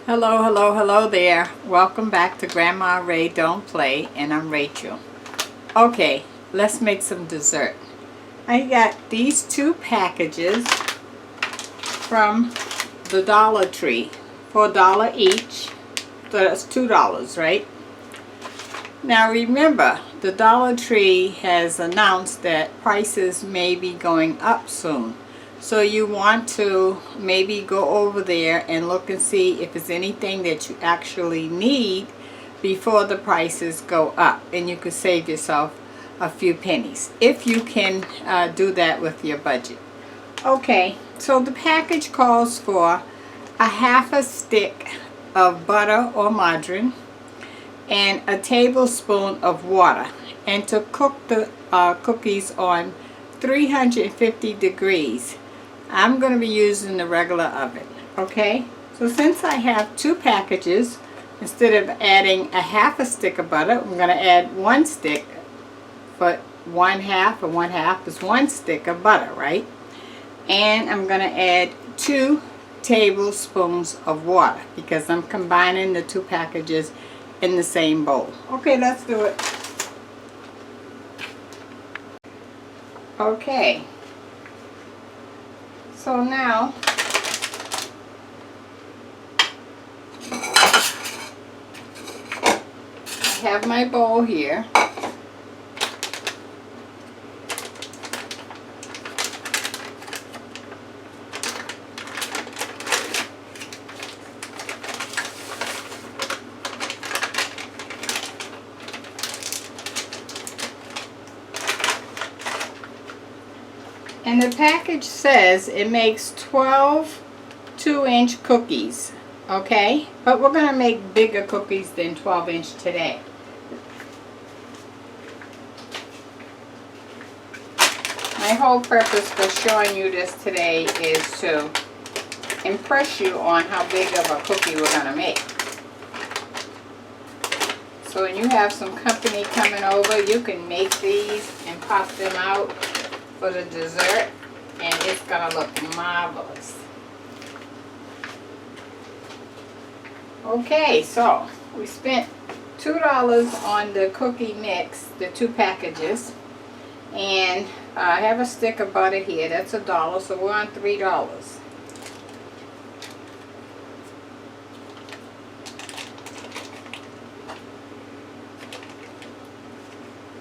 Hello, hello, hello there. Welcome back to Grandma Ray Don't Play, and I'm Rachel. Okay, let's make some dessert. I got these two packages from the Dollar Tree for $1 each. So that's $2, right? Now remember, the Dollar Tree has announced that prices may be going up soon. So you want to maybe go over there and look and see if there's anything that you actually need before the prices go up, and you could save yourself a few pennies if you can do that with your budget. Okay, so the package calls for a half a stick of butter or margarine and a tablespoon of water, and to cook the cookies on 350 degrees. I'm going to be using the regular oven. Okay, so since I have two packages, instead of adding a half a stick of butter, I'm going to add one stick, but one half and one half is one stick of butter, right? And I'm going to add 2 tablespoons of water because I'm combining the two packages in the same bowl. Okay, let's do it. Okay. So now, I have my bowl here. And the package says it makes 12 2-inch cookies, okay? But we're going to make bigger cookies than 12-inch today. My whole purpose for showing you this today is to impress you on how big of a cookie we're going to make. So when you have some company coming over, you can make these and pop them out for the dessert, and it's gonna look marvelous. Okay, so we spent $2 on the cookie mix, the two packages, and I have a stick of butter here. That's $1, so we're on $3.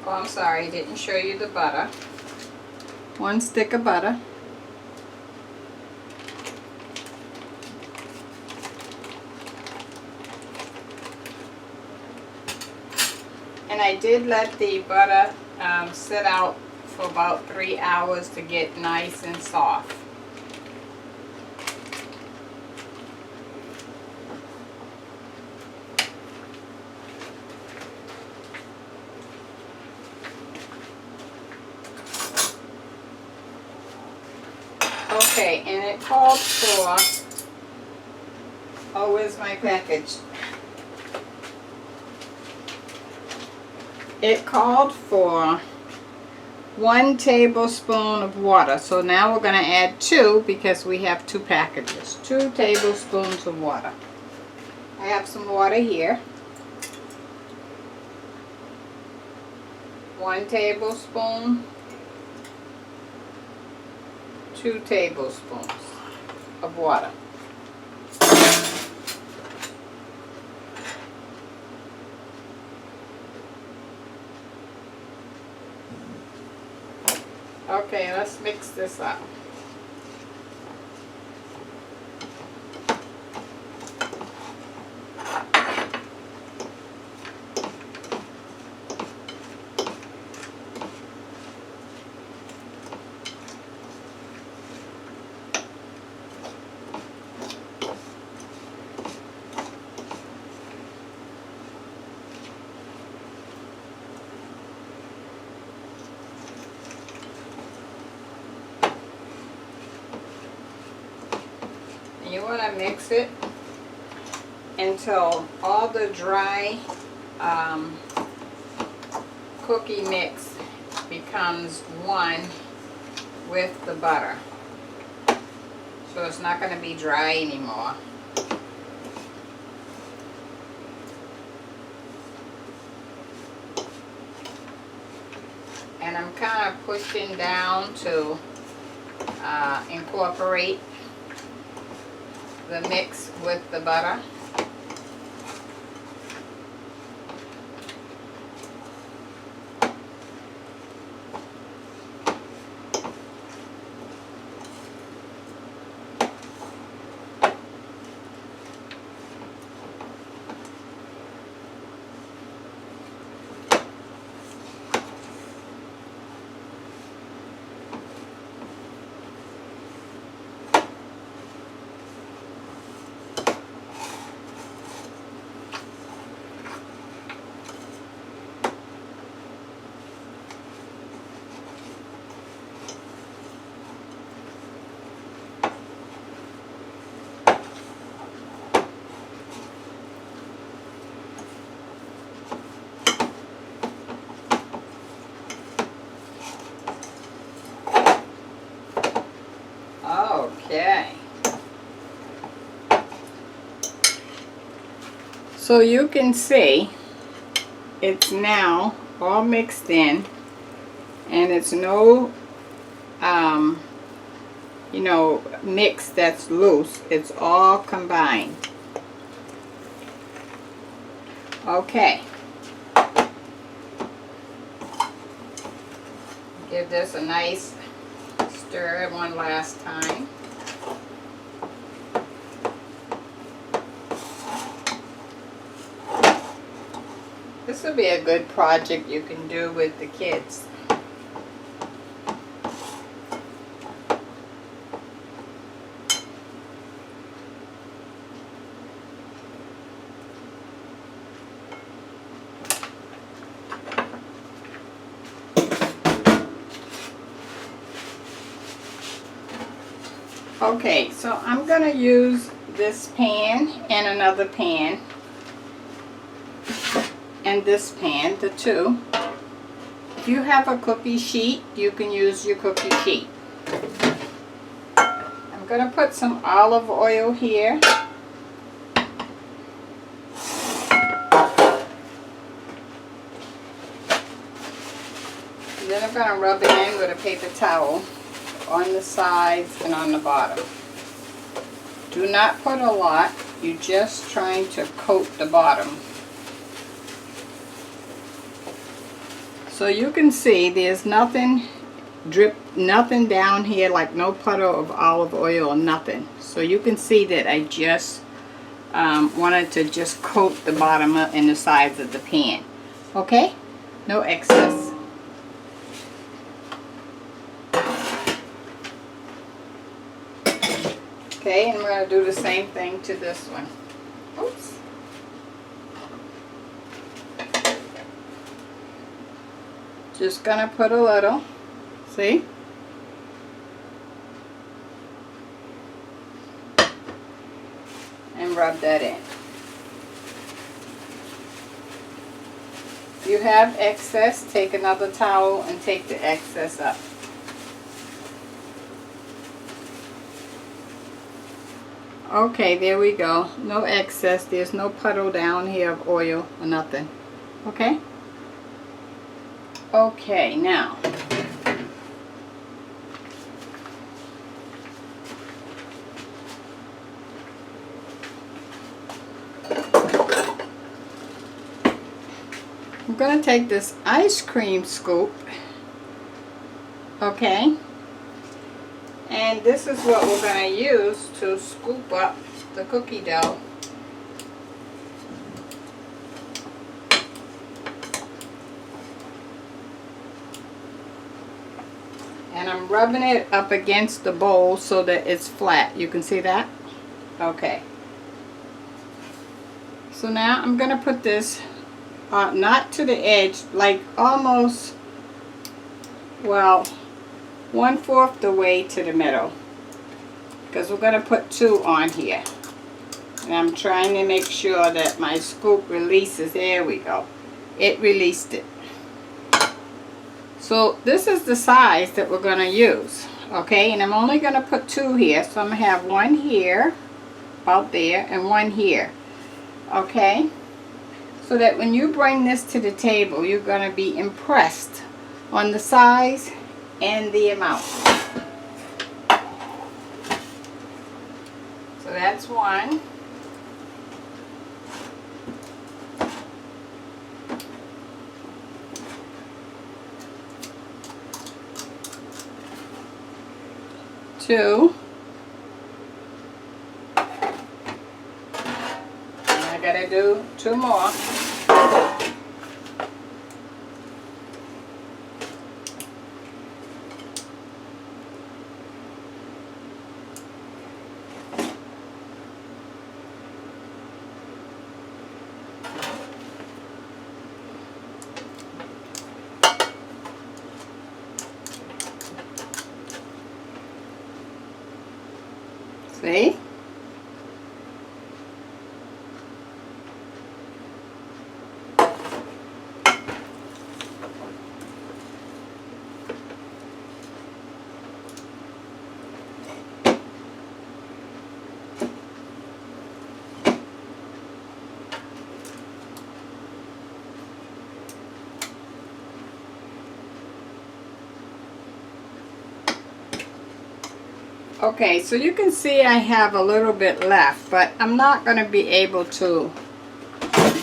Oh, I'm sorry, I didn't show you the butter. 1 stick of butter. And I did let the butter sit out for about 3 hours to get nice and soft. Okay, and it called for, oh, where's my package? It called for 1 tablespoon of water. So now we're going to add 2 because we have 2 packages. 2 tablespoons of water. I have some water here. 1 tablespoon. 2 tablespoons of water. Okay, let's mix this up. You want to mix it until all the dry cookie mix becomes one with the butter. So it's not going to be dry anymore. kind of pushing down to incorporate the mix with the butter. Okay. So you can see it's now all mixed in, and it's no you know, mix that's loose. It's all combined. Okay. Give this a nice stir one last time. This will be a good project you can do with the kids. Okay, so I'm going to use this pan and another pan and this pan, the two. If you have a cookie sheet, you can use your cookie sheet. I'm going to put some olive oil here. And then I'm going to rub it in with a paper towel on the sides and on the bottom. Do not put a lot, you're just trying to coat the bottom. So you can see there's nothing nothing down here, like no puddle of olive oil or nothing. So you can see that I just wanted to just coat the bottom and the sides of the pan. Okay? No excess. Okay, and we're going to do the same thing to this one. Oops. Just going to put a little, see? And rub that in. If you have excess, take another towel and take the excess up. Okay, there we go. No excess. There's no puddle down here of oil or nothing. Okay? Okay, now. I'm going to take this ice cream scoop. Okay? And this is what we're going to use to scoop up the cookie dough. And I'm rubbing it up against the bowl so that it's flat. You can see that? Okay. So now I'm going to put this not to the edge, like almost, well, 1/4 the way to the middle, because we're going to put two on here, and I'm trying to make sure that my scoop releases. There we go, it released it. So this is the size that we're going to use, okay, and I'm only going to put two here, so I'm going to have one here, about there, and one here, okay, so that when you bring this to the table, you're going to be impressed on the size and the amount. So that's one. Two. And I gotta do two more. See? Okay, so you can see I have a little bit left, but I'm not going to be able to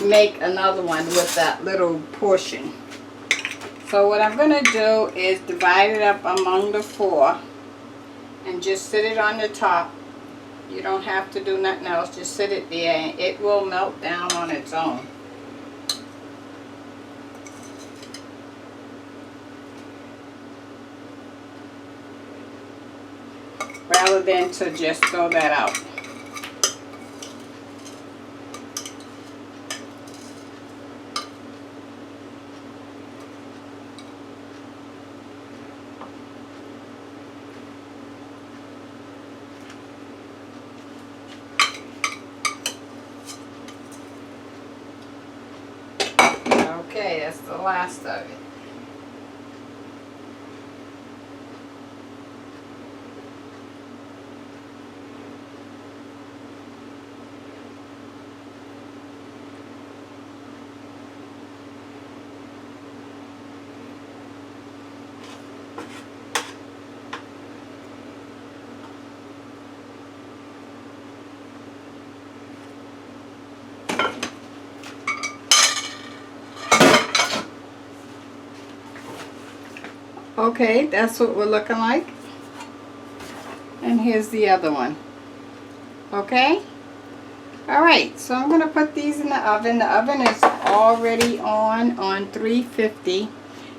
make another one with that little portion. So what I'm going to do is divide it up among the four and just sit it on the top. You don't have to do nothing else, just sit it there and it will melt down on its own. Rather than to just throw that out. Okay, that's the last of it. Okay, that's what we're looking like. And here's the other one. Okay? Alright, so I'm going to put these in the oven. The oven is already on 350.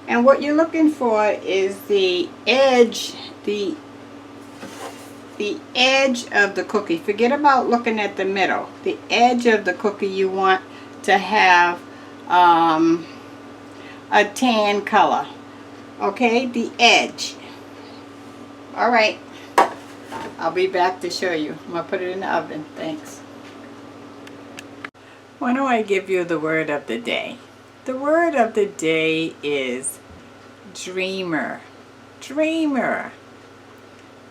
And what you're looking for is the edge, the edge of the cookie. Forget about looking at the middle. The edge of the cookie you want to have a tan color. Okay, the edge. Alright, I'll be back to show you. I'm going to put it in the oven. Thanks. Why don't I give you the word of the day? The word of the day is dreamer. Dreamer.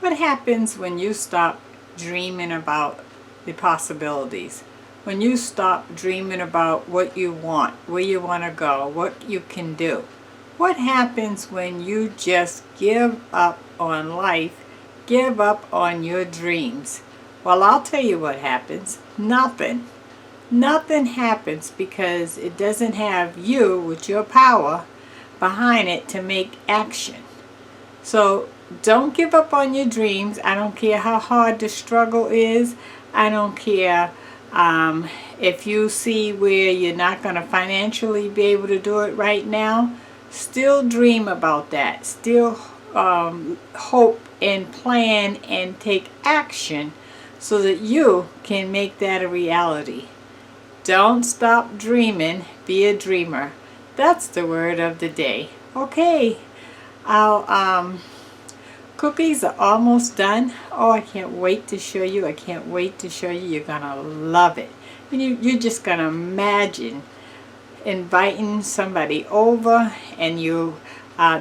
What happens when you stop dreaming about the possibilities? When you stop dreaming about what you want, where you want to go, what you can do? What happens when you just give up on life, give up on your dreams? Well, I'll tell you what happens. Nothing. Nothing happens because it doesn't have you with your power behind it to make action. So don't give up on your dreams. I don't care how hard the struggle is. I don't care if you see where you're not going to financially be able to do it right now. Still dream about that. Still hope and plan and take action so that you can make that a reality. Don't stop dreaming. Be a dreamer. That's the word of the day. Okay, our cookies are almost done. Oh, I can't wait to show you. I can't wait to show you. You're gonna love it. And you're just gonna imagine inviting somebody over and you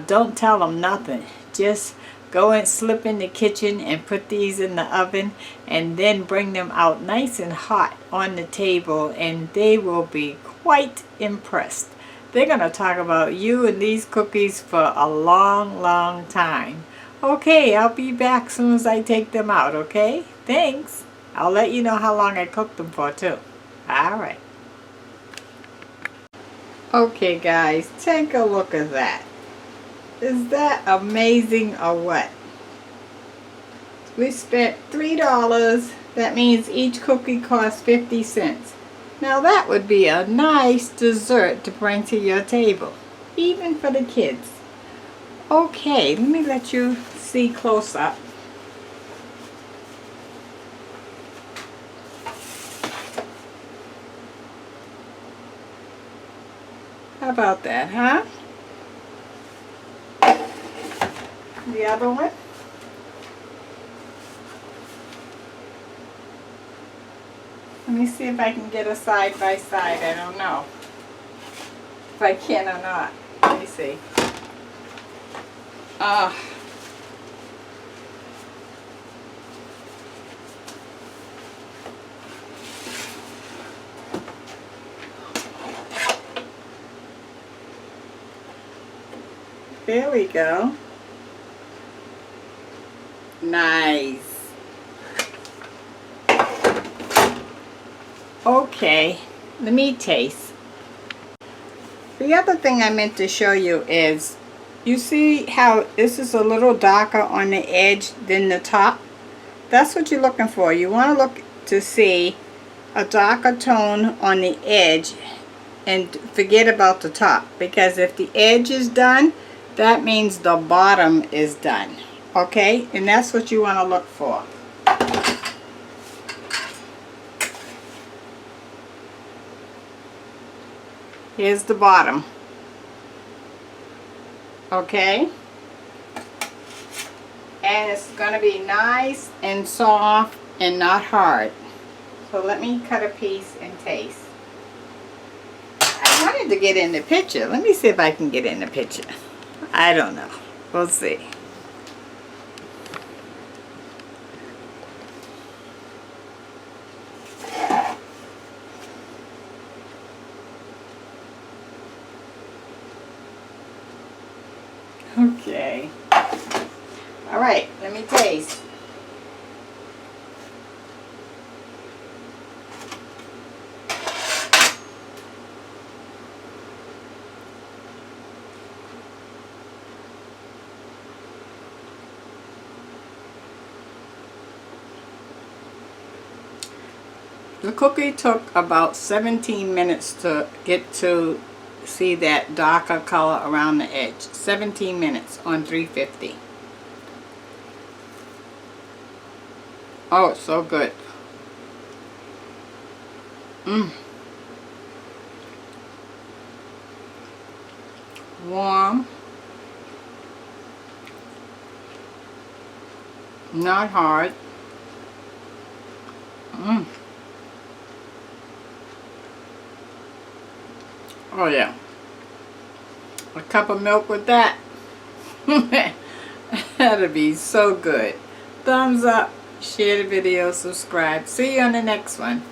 don't tell them nothing. Just go and slip in the kitchen and put these in the oven and then bring them out nice and hot on the table and they will be quite impressed. They're going to talk about you and these cookies for a long, long time. Okay, I'll be back as soon as I take them out, okay? Thanks. I'll let you know how long I cooked them for, too. Alright. Okay, guys, take a look at that. Is that amazing or what? We spent $3. That means each cookie costs 50 cents. Now that would be a nice dessert to bring to your table, even for the kids. Okay, let me let you see close up. How about that, huh? The other one? Let me see if I can get a side by side. I don't know if I can or not. Let me see. There we go. Nice. Okay, let me taste. The other thing I meant to show you is, you see how this is a little darker on the edge than the top? That's what you're looking for. You want to look to see a darker tone on the edge and forget about the top, because if the edge is done, that means the bottom is done. Okay, and that's what you want to look for. Here's the bottom. Okay, and it's going to be nice and soft and not hard. So let me cut a piece and taste. I wanted to get in the picture. Let me see if I can get in the picture. I don't know. We'll see. Okay. All right, let me taste. The cookie took about 17 minutes to get to see that darker color around the edge. 17 minutes on 350. Oh, it's so good. Warm. Not hard. Oh yeah. A cup of milk with that. That'd be so good. Thumbs up, share the video, subscribe. See you on the next one.